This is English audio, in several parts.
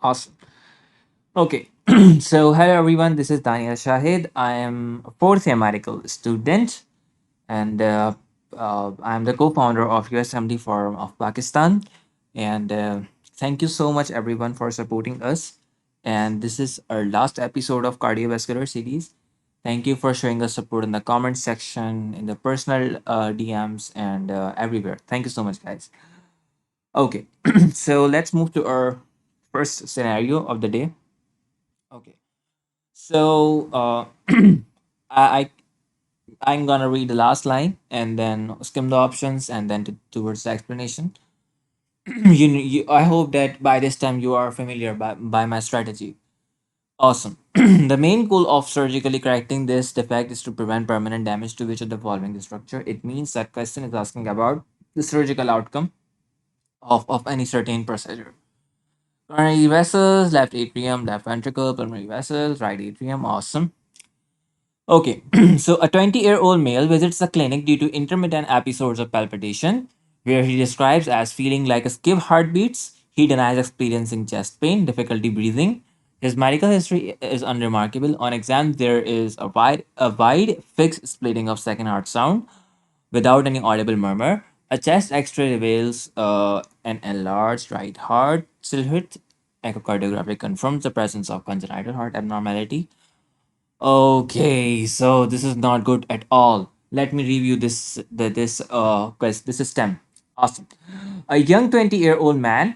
Awesome. Okay. So, hello everyone. This is Daniel Shahid. I am a fourth year medical student, and I'm the co-founder of USMD Forum of Pakistan. And thank you so much, everyone, for supporting us. And this is our last episode of cardiovascular series. Thank you for showing us support in the comment section, in the personal DMs, and everywhere. Thank you so much, guys. Okay, so let's move to our first scenario of the day. Okay, so I, I I'm gonna read the last line and then skim the options and then towards the explanation. I hope that by this time you are familiar by my strategy. Awesome. The main goal of surgically correcting this defect is to prevent permanent damage to which of the following structure. It means that question is asking about the surgical outcome of any certain procedure. Coronary vessels, left atrium, left ventricle, pulmonary vessels, right atrium. Awesome. Okay, so a 20-year-old male visits the clinic due to intermittent episodes of palpitation, where he describes as feeling like a skip heartbeats. He denies experiencing chest pain, difficulty breathing. His medical history is unremarkable. On exam, there is a wide fixed splitting of second heart sound without any audible murmur. A chest X-ray reveals an enlarged right heart silhouette. Echocardiography confirms the presence of congenital heart abnormality. Okay, so this is not good at all. Let me review this system. Awesome. A young 20-year-old man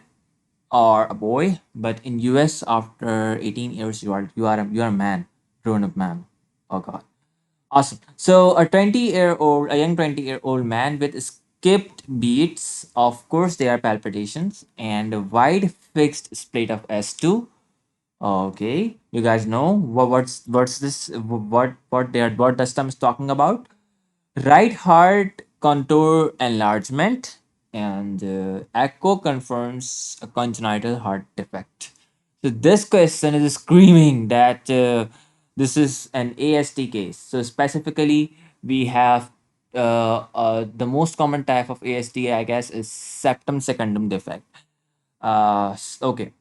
or a boy, but in US after 18 years you are a man, grown up man. Oh god. Awesome. So a young 20-year-old man with skipped beats, of course they are palpitations, and a wide fixed split of S2. Okay, you guys know what's this what the stem is talking about? Right heart contour enlargement and echo confirms a congenital heart defect. So this question is screaming that this is an AST case. So specifically, we have the most common type of AST, I guess, is septum secundum defect. Okay,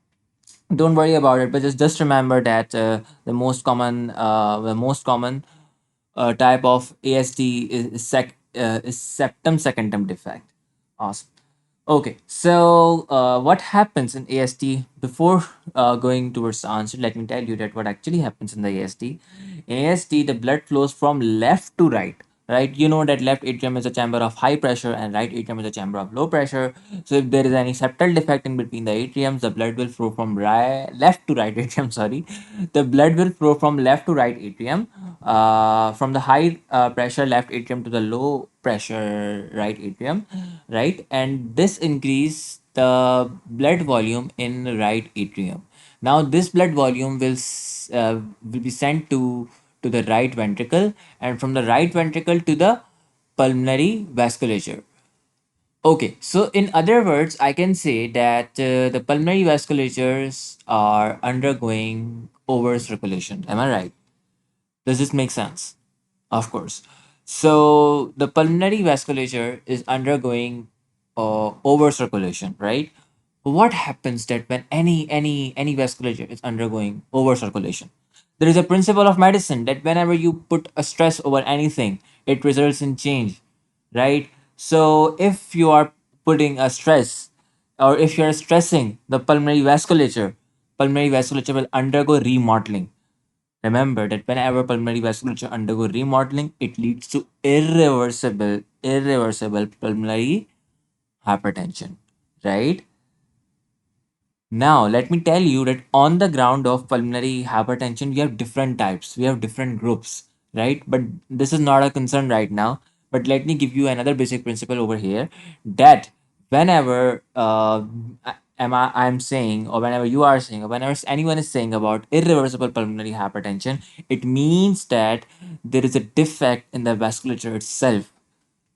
don't worry about it, but just remember that the most common type of ASD is septum secundum defect. Awesome. Okay, so what happens in ASD before going towards the answer? Let me tell you that what actually happens in the ASD. In ASD, the blood flows from left to right. Right, you know that left atrium is a chamber of high pressure and right atrium is a chamber of low pressure. So if there is any septal defect in between the atriums, the blood will flow from left to right atrium. Sorry, the blood will flow from left to right atrium, from the high pressure left atrium to the low pressure right atrium, right, and this increase the blood volume in the right atrium. Now this blood volume will be sent to the right ventricle, and from the right ventricle to the pulmonary vasculature. Okay, so in other words, I can say that the pulmonary vasculatures are undergoing over circulation. Am I right? Does this make sense? Of course. So the pulmonary vasculature is undergoing over circulation, right? What happens that when any vasculature is undergoing over circulation? There is a principle of medicine that whenever you put a stress over anything, it results in change, right? So if you are putting a stress or if you are stressing the pulmonary vasculature will undergo remodeling. Remember that whenever pulmonary vasculature undergo remodeling, it leads to irreversible pulmonary hypertension, right? Now, let me tell you that on the ground of pulmonary hypertension, we have different types, we have different groups, right? But this is not a concern right now. But let me give you another basic principle over here that whenever I'm saying, or whenever you are saying, or whenever anyone is saying about irreversible pulmonary hypertension, it means that there is a defect in the vasculature itself,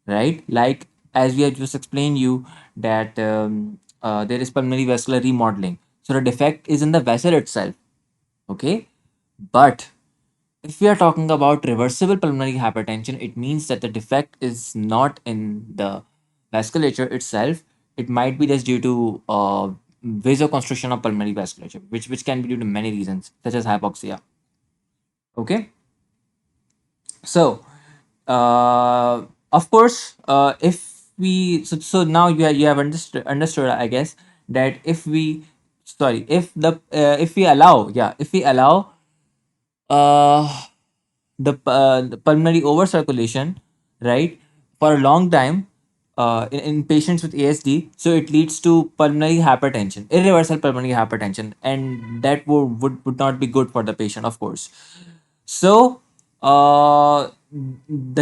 right? Like as we have just explained you that there is pulmonary vascular remodeling. So the defect is in the vessel itself. Okay, but if we are talking about reversible pulmonary hypertension, it means that the defect is not in the vasculature itself. It might be just due to vasoconstriction of pulmonary vasculature, which can be due to many reasons, such as hypoxia. Okay, so of course, if we so now you have understood, I guess, that if we sorry if we allow if we allow uh the pulmonary overcirculation, right, for a long time in patients with ASD, so it leads to pulmonary hypertension, irreversible pulmonary hypertension, and that would not be good for the patient, of course. So the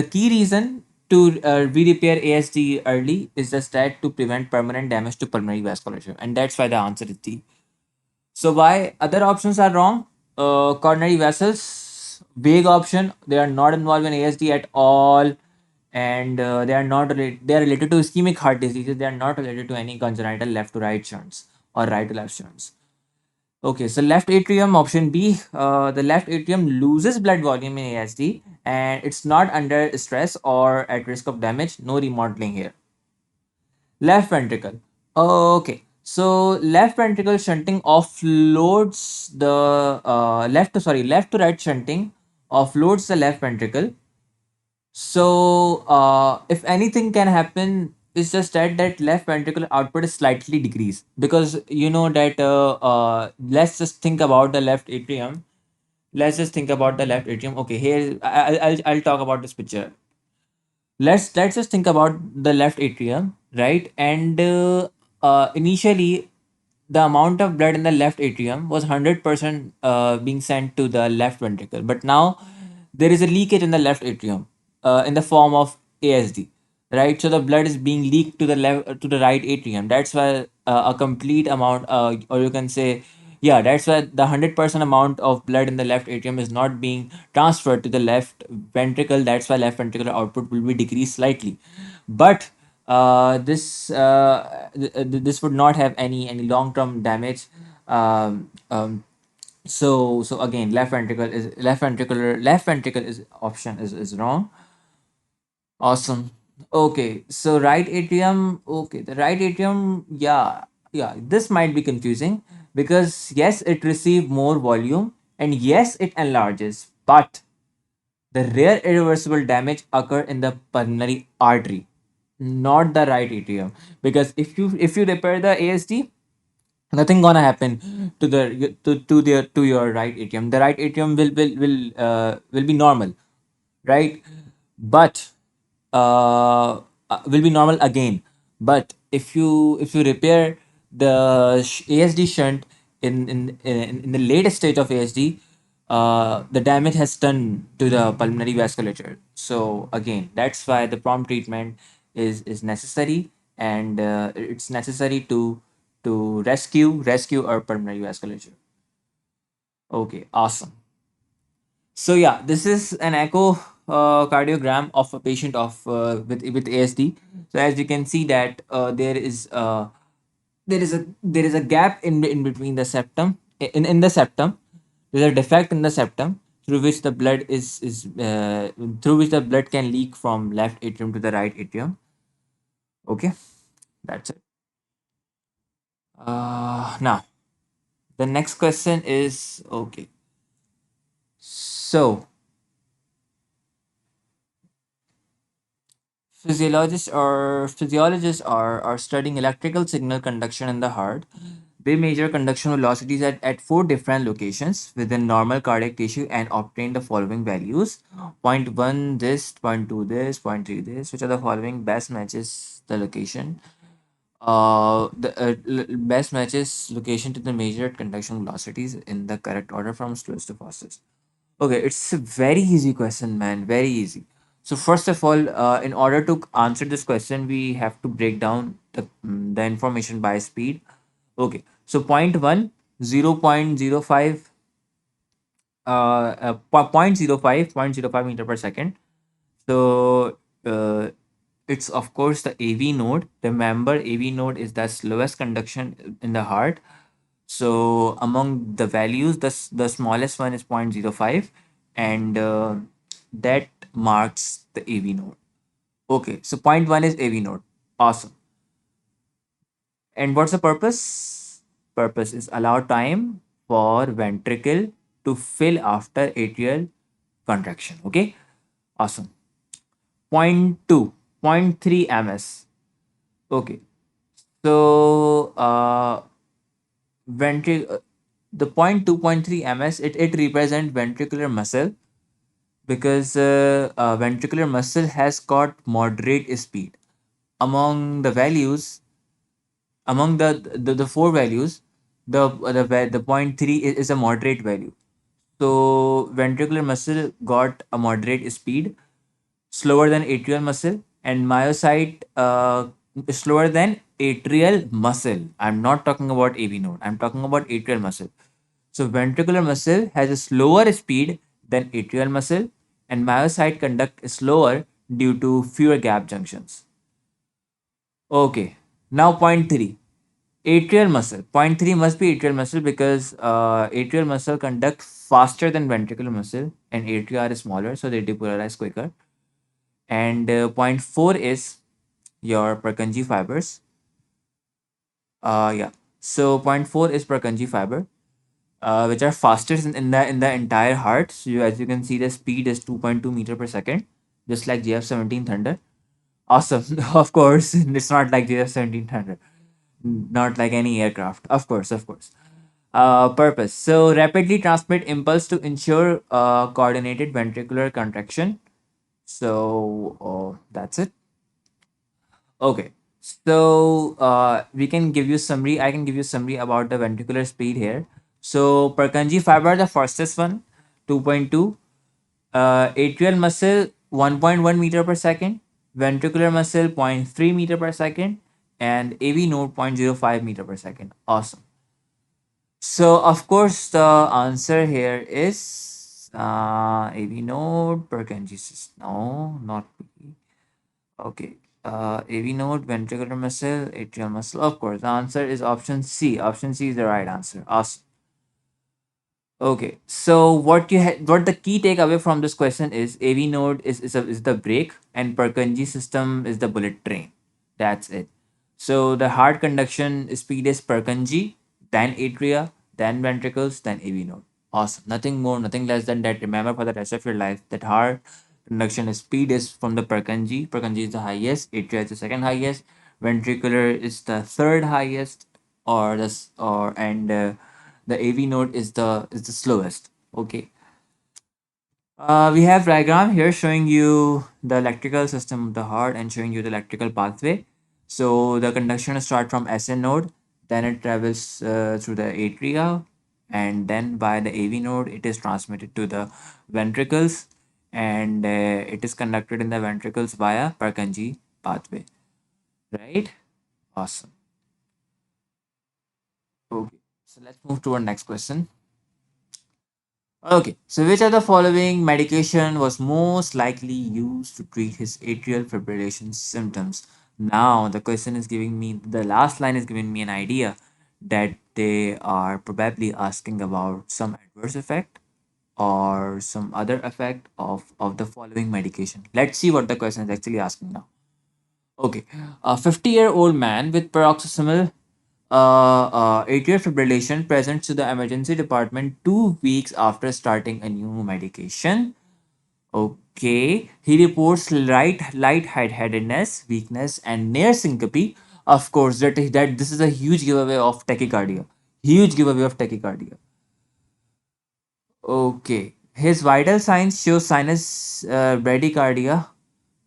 key reason to re-repair ASD early is just that to prevent permanent damage to pulmonary vasculature, and that's why the answer is D. So why other options are wrong? Coronary vessels, vague option. They are not involved in ASD at all, and they are not related. They are related to ischemic heart diseases. They are not related to any congenital left to right shunts or right to left shunts. Okay, so left atrium option B. The left atrium loses blood volume in ASD, and it's not under stress or at risk of damage. No remodeling here. Left ventricle. Okay. So left ventricle shunting offloads the left to right shunting offloads the left ventricle. So if anything can happen, it's just that left ventricle output is slightly decreased, because you know that let's just think about the left atrium. Let's just think about the left atrium. Okay, here I'll talk about this picture. Let's just think about the left atrium, right? And initially the amount of blood in the left atrium was 100% being sent to the left ventricle, but now there is a leakage in the left atrium in the form of ASD, right? So the blood is being leaked to the left to the right atrium. That's why a complete amount, or you can say, yeah, that's why the 100% amount of blood in the left atrium is not being transferred to the left ventricle. That's why left ventricular output will be decreased slightly, but this would not have any long term damage. So again, left ventricle is option is wrong. Awesome. Okay, so right atrium. Okay, the right atrium. Yeah. This might be confusing because yes, it receives more volume and yes, it enlarges, but the rare irreversible damage occur in the pulmonary artery, not the right atrium. Because if you repair the ASD, nothing gonna happen to your right atrium. The right atrium will be normal, right? But will be normal again. But if you repair the ASD shunt in the latest stage of ASD, the damage has done to the pulmonary vasculature. So again, that's why the prompt treatment is necessary, and it's necessary to rescue our pulmonary vasculature. Okay, awesome. So yeah, this is an echo cardiogram of a patient of with ASD. So as you can see that there is a gap in between the septum, in the septum. There's a defect in the septum through which the blood is through which the blood can leak from left atrium to the right atrium. Okay, that's it. Now the next question is okay. So physiologists are studying electrical signal conduction in the heart. They measure conduction velocities at four different locations within normal cardiac tissue and obtain the following values. Point 1 this, point 2 this, point 3 this, which are the following best matches the location. Best matches location to the measured conduction velocities in the correct order from slowest to fastest. Okay, it's a very easy question, man. Very easy. So first of all, in order to answer this question, we have to break down the information by speed. Okay, so point one, 0.05, point zero five, 0.05 meter per second. So it's of course the AV node. Remember, AV node is the slowest conduction in the heart. So among the values, the smallest one is 0.05, and that marks the AV node. Okay, so point one is AV node. Awesome. And what's the purpose? purpose is allow time for ventricle to fill after atrial contraction. Okay, awesome. Point 2, point 3 ms. Okay, so the point 2.3 ms, it represents ventricular muscle because ventricular muscle has got moderate speed. Among the values, among the four values, the point 3 is a moderate value. So ventricular muscle got a moderate speed, slower than atrial muscle, and myocyte is slower than atrial muscle. I'm not talking about AV node. I'm talking about atrial muscle. So ventricular muscle has a slower speed than atrial muscle, and myocyte conduct is slower due to fewer gap junctions. Okay, now point 3. Atrial muscle. Point 3 must be atrial muscle because atrial muscle conduct faster than ventricular muscle and atria are smaller, so they depolarize quicker. And point 4 is your Purkinje fibers. Yeah. So point 4 is Purkinje fiber, which are fastest in the entire heart. So as you can see, the speed is 2.2 meter per second, just like JF-17 Thunder. Awesome. Of course, it's not like JF-17 Thunder, not like any aircraft. Of course, of course. Purpose. So rapidly transmit impulse to ensure coordinated ventricular contraction. So that's it. Okay. So we can give you summary. I can give you summary about the ventricular speed here. So Purkinje fiber, the fastest one, 2.2. Atrial muscle, 1.1 meter per second. Ventricular muscle, 0.3 meter per second. And AV node, 0.05 meter per second. Awesome. So of course the answer here is AV node, Purkinje system. No, not B. Okay. AV node, ventricular muscle, atrial muscle. Of course, the answer is option C. Option C is the right answer. Awesome. Okay. So what the key takeaway from this question is AV node is the brake and Purkinje system is the bullet train. That's it. So the heart conduction speed is Purkinje, then atria, then ventricles, then AV node. Awesome. Nothing more, nothing less than that. Remember for the rest of your life that heart conduction speed is from the Purkinje. Purkinje is the highest, atria is the second highest, ventricular is the third highest, or this or and the AV node is the slowest. Okay. We have diagram here showing you the electrical system of the heart and showing you the electrical pathway. So the conduction start from SN node, then it travels through the atria, and then by the AV node it is transmitted to the ventricles, and it is conducted in the ventricles via Purkinje pathway. Right? Awesome. Okay. So let's move to our next question. Okay, so which of the following medication was most likely used to treat his atrial fibrillation symptoms? Now, the question is giving me, the last line is giving me an idea that they are probably asking about some adverse effect or some other effect of the following medication. Let's see what the question is actually asking now. Okay, a 50-year-old man with paroxysmal atrial fibrillation presents to the emergency department 2 weeks after starting a new medication. Okay, he reports lightheadedness, weakness, and near syncope. Of course, that this is a huge giveaway of tachycardia. Huge giveaway of tachycardia. Okay, his vital signs show sinus bradycardia,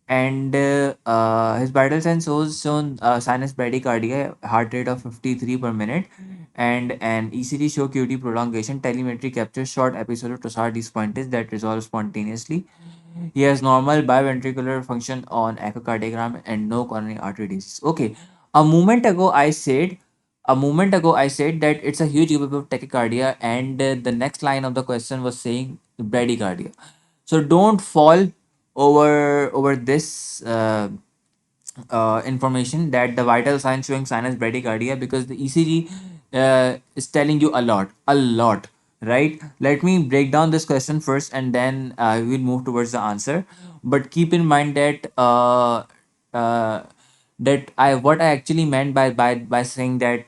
and his vital signs shown sinus bradycardia, heart rate of 53 per minute, and an ECG show QT prolongation. Telemetry captures short episode of Torsades pointis that resolve spontaneously. He has normal biventricular function on echocardiogram and no coronary artery disease. Okay, a moment ago I said, that it's a huge group of tachycardia, and the next line of the question was saying bradycardia. So don't fall over this information that the vital signs showing sinus bradycardia, because the ECG is telling you a lot, right? Let me break down this question first, and then we'll move towards the answer. But keep in mind that uh, that I what I actually meant by saying that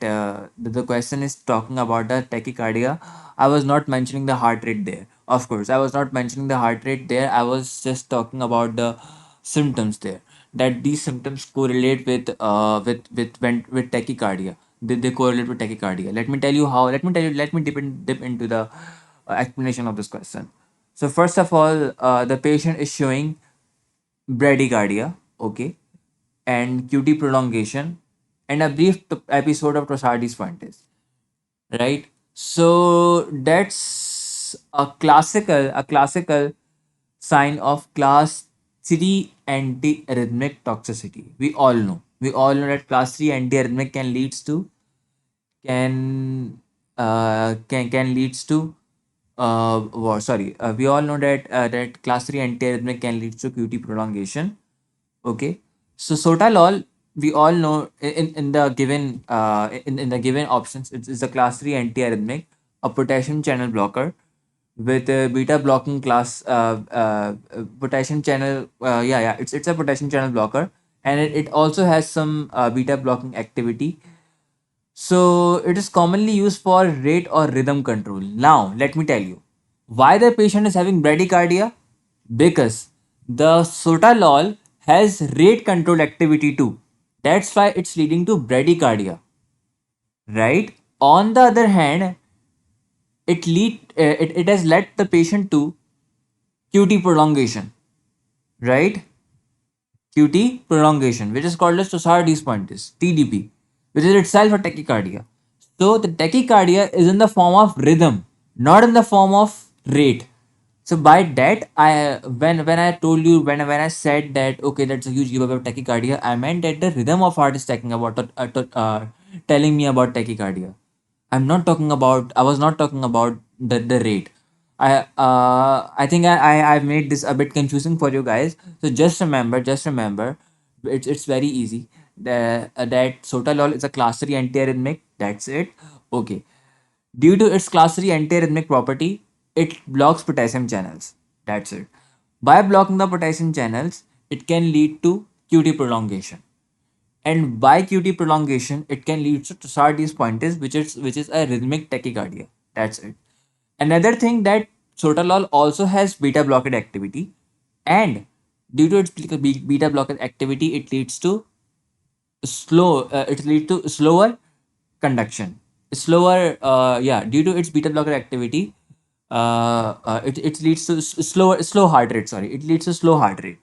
the question is talking about the tachycardia. I was not mentioning the heart rate there. Of course, I was not mentioning the heart rate there. I was just talking about the symptoms there. That these symptoms correlate with tachycardia. They correlate with tachycardia. Let me tell you how. Let me tell you. Let me dip into the explanation of this question. So first of all, the patient is showing bradycardia, okay, and QT prolongation, and a brief episode of Trossardis Fuentes, right? So that's a classical sign of class 3 antiarrhythmic toxicity. We all know that class 3 antiarrhythmic can leads to we all know that class 3 antiarrhythmic can lead to QT prolongation. Okay, so sotalol, we all know in the given in the given options, it's a class 3 antiarrhythmic, a potassium channel blocker with a beta blocking class potassium channel. It's a potassium channel blocker, and it also has some beta blocking activity. So it is commonly used for rate or rhythm control. Now, let me tell you why the patient is having bradycardia. Because the sotalol has rate control activity too. That's why it's leading to bradycardia, right? On the other hand, it has led the patient to QT prolongation, right? QT prolongation, which is called as Torsades pointis, TDP, which is itself a tachycardia. So the tachycardia is in the form of rhythm, not in the form of rate. So by that, when I told you when I said that okay, that's a huge giveaway of tachycardia, I meant that the rhythm of heart is telling me about tachycardia. I was not talking about the rate. I think I've made this a bit confusing for you guys. So just remember, it's very easy. That sotalol is a class 3 antiarrhythmic. That's it. Okay. Due to its class 3 antiarrhythmic property, it blocks potassium channels. That's it. By blocking the potassium channels, it can lead to QT prolongation. And by QT prolongation, it can lead to Torsades pointis, which is a rhythmic tachycardia. That's it. Another thing that sotalol also has beta blockade activity, and due to its beta blockade activity, it leads to slower conduction, due to its beta blocker activity, it leads to slow heart rate. Sorry, it leads to slow heart rate,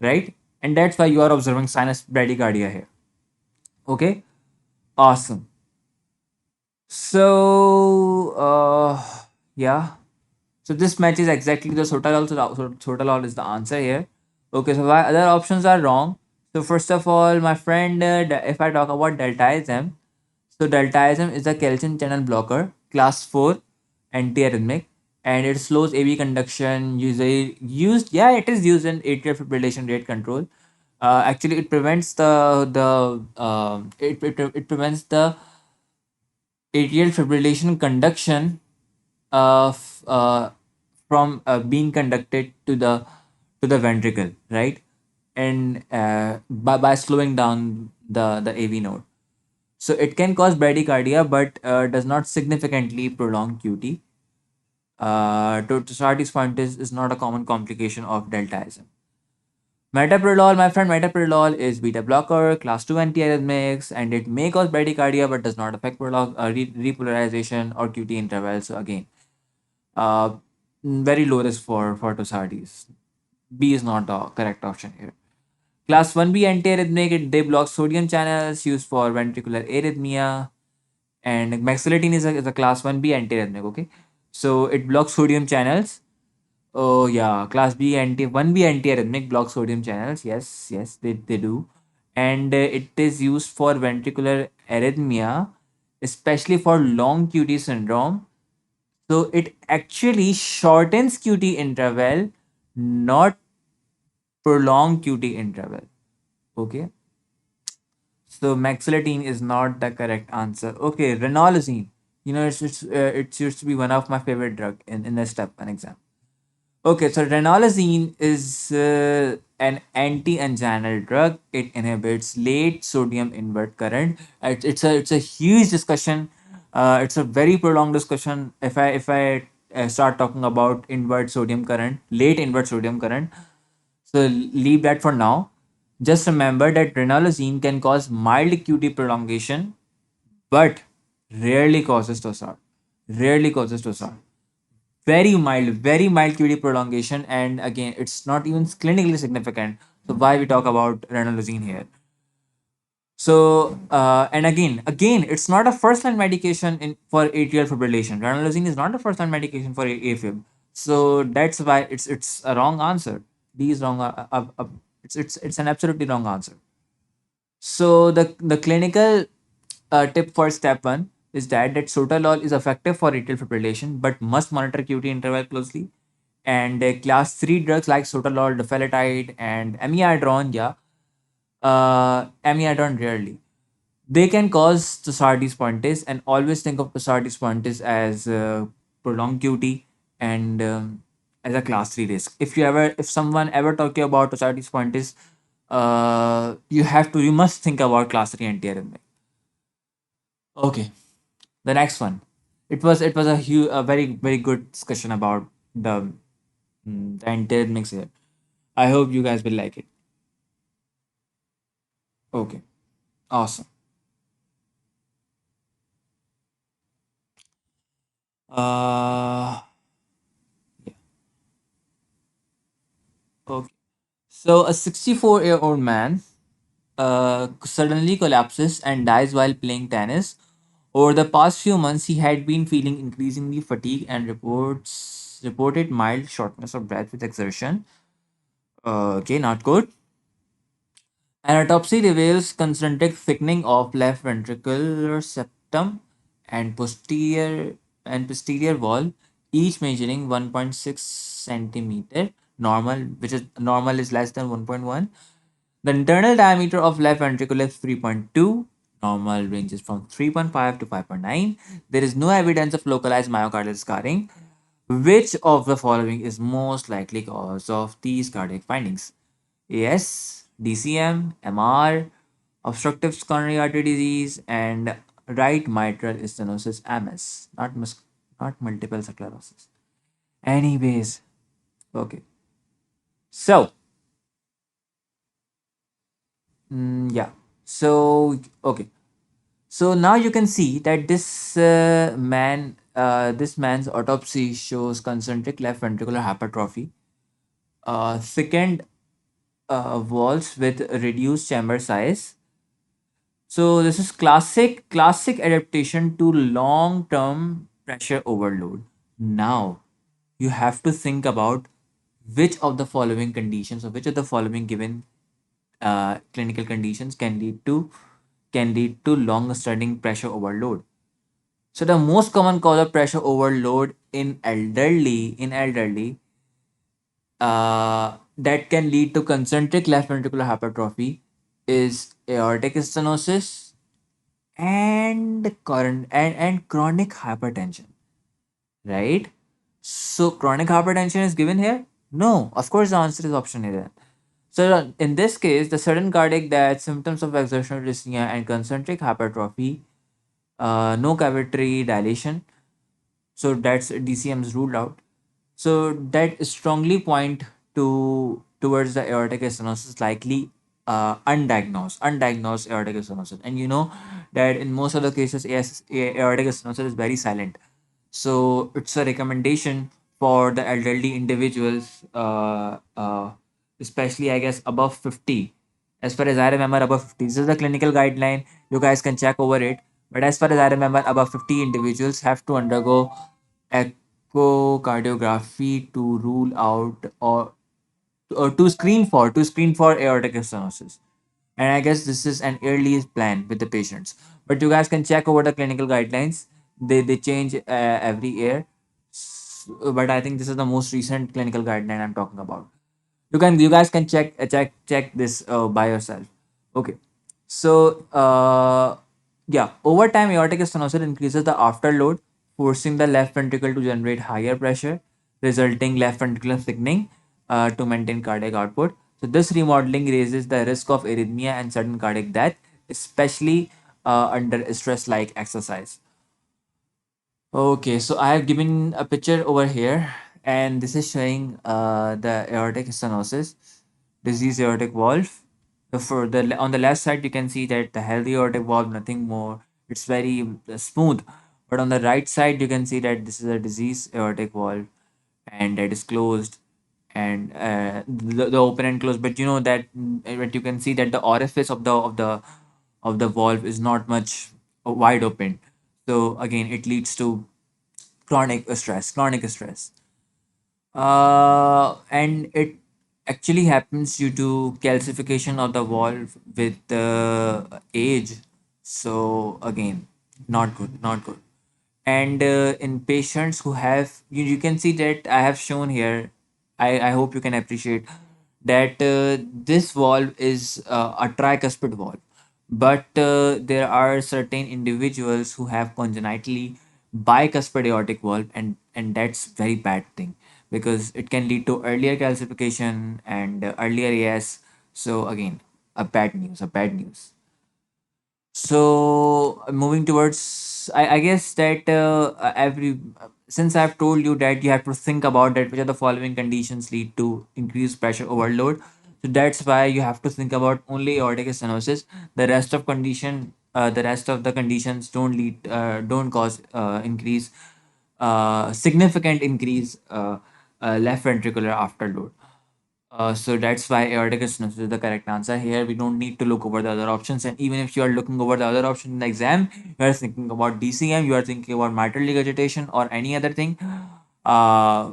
right? And that's why you are observing sinus bradycardia here. Okay, awesome. So yeah, so this matches exactly the sotalol. So sotalol is the answer here. Okay, so why other options are wrong? So first of all, my friend, if I talk about deltaism, so deltaism is a calcium channel blocker, class 4 antiarrhythmic, and it slows AV conduction. Usually used, yeah, it is used in atrial fibrillation rate control. Actually, it prevents it prevents the atrial fibrillation conduction of from being conducted to the ventricle, right? And by slowing down the AV node. So it can cause bradycardia, but does not significantly prolong QT. Torsades pointis is not a common complication of deltaism. Metoprolol, my friend, metoprolol is beta blocker, class 2 antiarrhythmics, and it may cause bradycardia but does not affect repolarization or QT intervals. So again, uh, very low risk for Torsades. B is not the correct option here. Class 1B antiarrhythmic, they block sodium channels used for ventricular arrhythmia. And mexiletine is a class 1B antiarrhythmic, okay? So it blocks sodium channels. Oh yeah, class B 1B antiarrhythmic blocks sodium channels. Yes, yes, they do. And it is used for ventricular arrhythmia, especially for long QT syndrome. So it actually shortens QT interval, not prolonged QT interval. Okay. So mexiletine is not the correct answer. Okay, ranolazine. It used to be one of my favorite drug in the step one exam. Okay, so ranolazine is an anti-anginal drug. It inhibits late sodium invert current. It's a huge discussion. It's a very prolonged discussion. If I start talking about invert sodium current, late invert sodium current, so leave that for now. Just remember that ranolazine can cause mild QT prolongation, but rarely causes tosar. Rarely causes tosar. Very mild QT prolongation, and again, it's not even clinically significant. So why we talk about ranolazine here? So and again, it's not a first line medication in for atrial fibrillation. Ranolazine is not a first line medication for AFib. So that's why it's a wrong answer. D is wrong. It's an absolutely wrong answer. So the clinical tip for step one is that sotalol is effective for atrial fibrillation, but must monitor QT interval closely. And class 3 drugs like sotalol, dofetilide, and amiodarone, amiodarone rarely. They can cause Tosardes pontis, and always think of Tosardes pontis as prolonged QT and as a class 3 risk. If someone ever talk to you about Tosardes pontis, you must think about class 3 antiarrhythmic. Okay, the next one. It was a very good discussion about the antiarrhythmics here. I hope you guys will like it. Okay, awesome. Uh, yeah, okay. So a 64-year-old man suddenly collapses and dies while playing tennis. Over the past few months, he had been feeling increasingly fatigued and reported mild shortness of breath with exertion. Okay, not good. An autopsy reveals concentric thickening of left ventricular septum and posterior wall, each measuring 1.6 centimeter. Normal is less than 1.1. The internal diameter of left ventricle is 3.2. Normal ranges from 3.5 to 5.9. There is no evidence of localized myocardial scarring. Which of the following is most likely cause of these cardiac findings? AS, DCM, MR, obstructive coronary artery disease, and right mitral stenosis MS, not multiple sclerosis. Anyways, okay. So, yeah. So, okay. So now you can see that this man's autopsy shows concentric left ventricular hypertrophy, thickened walls with reduced chamber size. So this is classic adaptation to long-term pressure overload. Now you have to think about which of the following conditions or which of the following given clinical conditions can lead to long-standing pressure overload. So the most common cause of pressure overload in elderly that can lead to concentric left ventricular hypertrophy is aortic stenosis and chronic hypertension, right? So chronic hypertension is given here? No, of course the answer is option A. So in this case, the sudden cardiac death, symptoms of exertional dyspnea, and concentric hypertrophy, no cavitary dilation. So that's DCM's ruled out. So that strongly point towards the aortic stenosis, likely undiagnosed aortic stenosis. And you know that in most of the cases, aortic stenosis is very silent. So it's a recommendation for the elderly individuals, especially I guess above 50. As far as I remember, above 50. This is the clinical guideline. You guys can check over it. But as far as I remember, above 50 individuals have to undergo echocardiography to rule out or to screen for aortic stenosis. And I guess this is an early plan with the patients. But you guys can check over the clinical guidelines. They change every year. But I think this is the most recent clinical guideline I'm talking about. You guys can check this by yourself. Okay. So yeah, over time aortic stenosis increases the afterload, forcing the left ventricle to generate higher pressure. resulting left ventricular thickening to maintain cardiac output. So this remodeling raises the risk of arrhythmia and sudden cardiac death, especially under stress like exercise. Okay, so I have given a picture over here, and this is showing the aortic stenosis, disease aortic valve. On the left side, you can see that the healthy aortic valve, nothing more. It's very smooth. But on the right side, you can see that this is a disease aortic valve, and that is closed, and the open and closed. But you know that, but you can see that the orifice of the valve is not much wide open. So again, it leads to chronic stress, and it actually happens due to calcification of the valve with age. So again, not good, not good. And in patients who have, you can see that I have shown here. I hope you can appreciate that this valve is a tricuspid valve, but there are certain individuals who have congenitally bicuspid aortic valve, and that's very bad thing because it can lead to earlier calcification and earlier AS. So again, a bad news. So moving towards, I guess that every since I've told you that you have to think about that which are the following conditions lead to increased pressure overload. So that's why you have to think about only aortic stenosis. The rest of the conditions don't cause significant increase left ventricular afterload. So that's why aortic stenosis is the correct answer here. We don't need to look over the other options. And even if you are looking over the other option in the exam, you are thinking about DCM, you are thinking about mitral regurgitation or any other thing. Uh,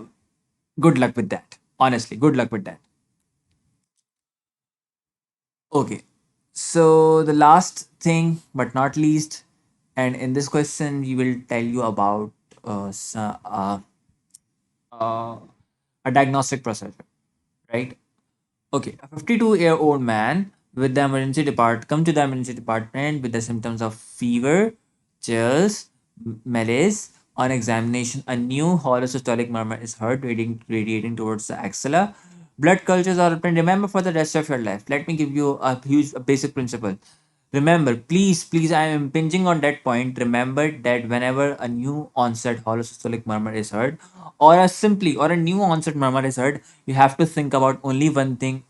Good luck with that. Honestly, good luck with that. Okay. So the last thing, but not least, and in this question, we will tell you about uh, a diagnostic procedure, right? Okay, a 52-year-old man with the emergency depart come to the emergency department with the symptoms of fever, chills, malaise. On examination, a new hollow systolic murmur is heard radiating towards the axilla. Blood cultures are obtained. Remember for the rest of your life. Let me give you a basic principle. Remember, please, I am impinging on that point. Remember that whenever a new onset holosystolic murmur is heard, or a new onset murmur is heard, you have to think about only one thing,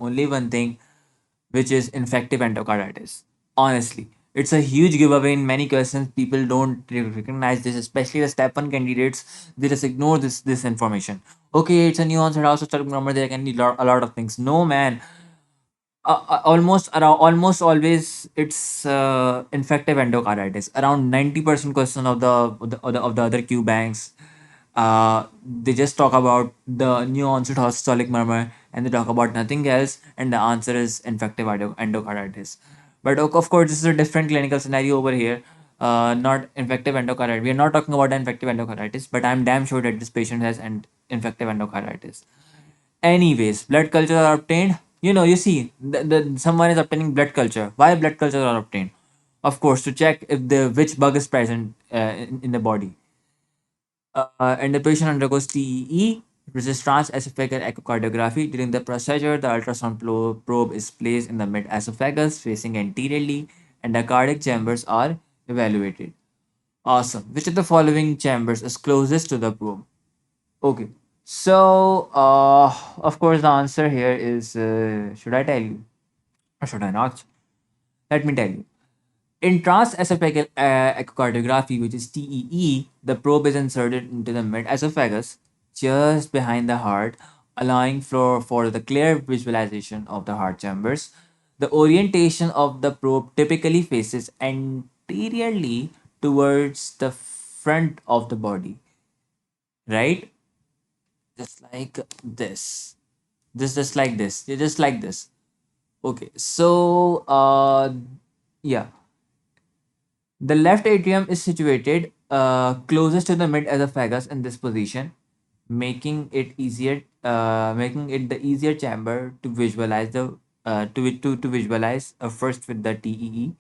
which is infective endocarditis. Honestly, it's a huge giveaway in many questions. People don't recognize this, especially the step one candidates. They just ignore this information. Okay, it's a new onset holosystolic murmur. There can be a lot of things. No, man, almost always it's infective endocarditis. Around 90% question of the other Q banks, they just talk about the new onset systolic murmur and they talk about nothing else, and the answer is infective endocarditis. But of course, this is a different clinical scenario over here. Not infective endocarditis. We are not talking about infective endocarditis, but I'm damn sure that this patient has an infective endocarditis. Anyways, blood cultures are obtained. You see, someone is obtaining blood culture. Why blood cultures are obtained? Of course, to check if the which bug is present in the body. And the patient undergoes TEE, which is transesophageal echocardiography. During the procedure, the ultrasound probe is placed in the mid esophagus, facing anteriorly, and the cardiac chambers are evaluated. Awesome. Which of the following chambers is closest to the probe? Okay. So, of course, the answer here is should I tell you or should I not? Let me tell you. In transesophageal echocardiography, which is TEE, the probe is inserted into the mid esophagus, just behind the heart, allowing for the clear visualization of the heart chambers. The orientation of the probe typically faces anteriorly towards the front of the body, right? Just like this. Just like this. Yeah, just like this. Okay. So yeah. The left atrium is situated closest to the mid esophagus in this position, making it the easier chamber to visualize to visualize first with the TEE.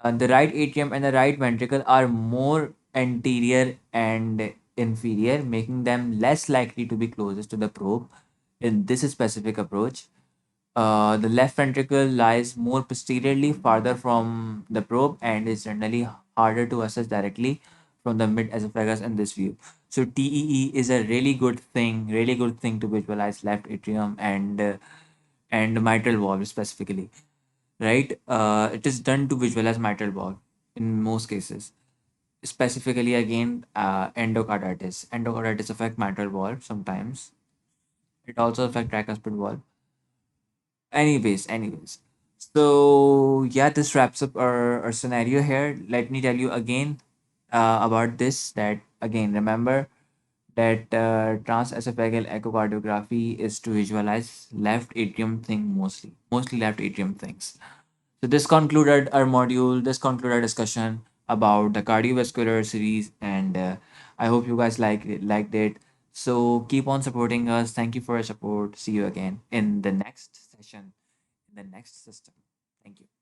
The right atrium and the right ventricle are more anterior and inferior, making them less likely to be closest to the probe in this specific approach. The left ventricle lies more posteriorly, farther from the probe, and is generally harder to assess directly from the mid esophagus in this view. So TEE is a really good thing to visualize left atrium and mitral valve specifically, right? It is done to visualize mitral valve in most cases. Specifically, again, endocarditis. Endocarditis affect mitral valve sometimes. It also affect tricuspid valve. Anyways. So yeah, this wraps up our scenario here. Let me tell you again about this. That again, remember that transesophageal echocardiography is to visualize left atrium thing mostly left atrium things. So this concluded our module. This concluded our discussion about the cardiovascular series, and I hope you guys liked it. So keep on supporting us. Thank you for your support. See you again in the next session, in the next system. Thank you.